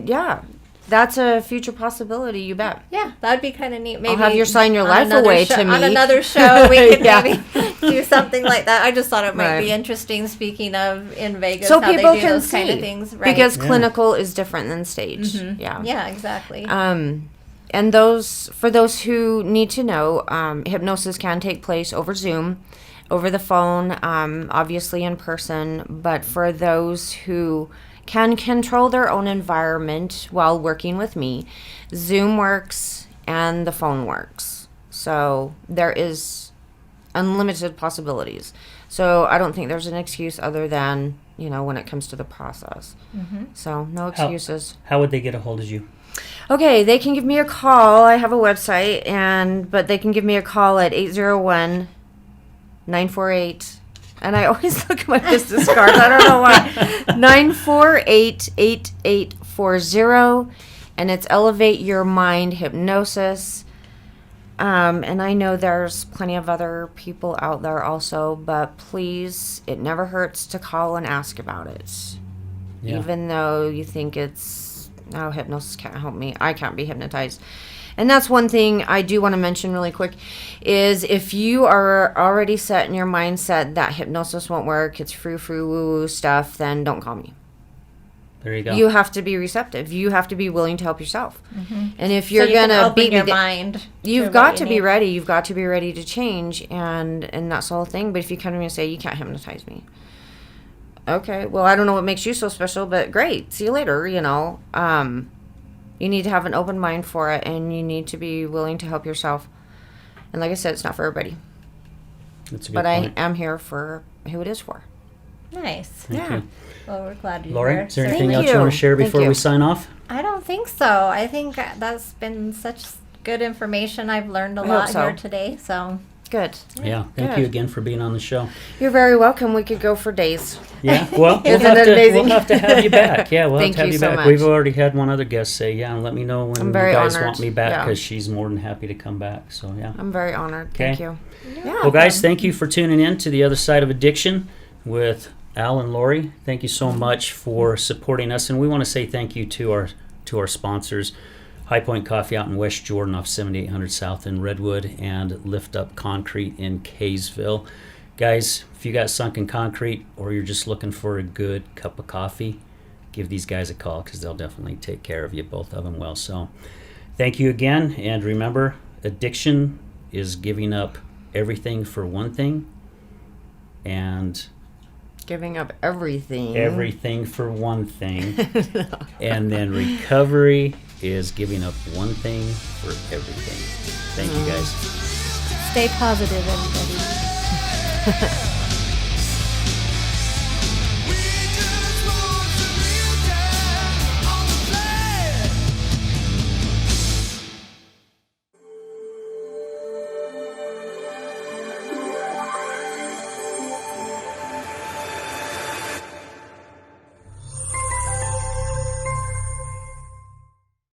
Yeah, that's a future possibility. You bet. yeah, that'd be kind of neat. Maybe have you sign your on life another away show- to On me. another show, we could Yeah. maybe do something like that. I just thought it might be Right. interesting. Speaking of in Vegas, So how people they do can those see kind of things, right? because Yeah. clinical is different than stage. Yeah. yeah, exactly. And for those who need to know, hypnosis can take place over Zoom, over the phone, obviously in person. But for those who can control their own environment while working with me, Zoom works and the phone works. So there is unlimited possibilities. So I don't think there's an excuse other than, when it comes to the process. So no excuses. How would they get a hold of you? Okay, they can give me a call. I have a website, but they can give me a call at 801-948. And I always look at my business cards. I don't know why. 948-8840. And it's Elevate Your Mind Hypnosis. And I know there's plenty of other people out there also, but please, it never hurts to call and ask about it. Yeah. Even though you think hypnosis can't help me. I can't be hypnotized. And that's one thing I do want to mention really quick is if you are already set in your mindset that hypnosis won't work, it's frou woo stuff, then don't call me. There you go. You have to be receptive. You have to be willing to help yourself. And if you're going to beat your mind, you've got to be ready. You've got to be ready to change, and that's the whole thing. But if you come to me and say, you can't hypnotize me. Okay, well, I don't know what makes you so special, but great. See you later, You need to have an open mind for it, and you need to be willing to help yourself. And like I said, it's not for everybody. That's a good But point. I am here for who it is for. Nice. Thank you. Well, we're glad you're Lori, here. is there So- anything Thank else you want to you. share Thank before you. we sign off? I don't think so. I think that's been such good information. I've learned a I lot hope so. here today. So Good. Yeah. Thank Good. you again for being on the show. You're very welcome. We could go for days. Yeah. Well, Isn't it amazing? we'll have to have you back. Yeah, we'll Thank have to have you you so back. much. We've already had one other guest say, yeah, and let me know when I'm you very guys honored. want me back Yeah. because she's more than happy to come back. So, yeah. I'm very honored. Okay. Thank you. Yeah. Well, guys, thank you for tuning in to The Other Side of Addiction with Al and Lori. Thank you so much for supporting us, and we want to say thank you to our sponsors, High Point Coffee out in West Jordan off 7800 South in Redwood, and Lift Up Concrete in Kaysville. Guys, if you got sunken concrete or you're just looking for a good cup of coffee, give these guys a call because they'll definitely take care of you, both of them well. So thank you again, and remember, addiction is giving up everything for one thing and Giving up everything. everything for one thing. And then recovery is giving up one thing for everything. Thank you, guys. stay positive, everybody.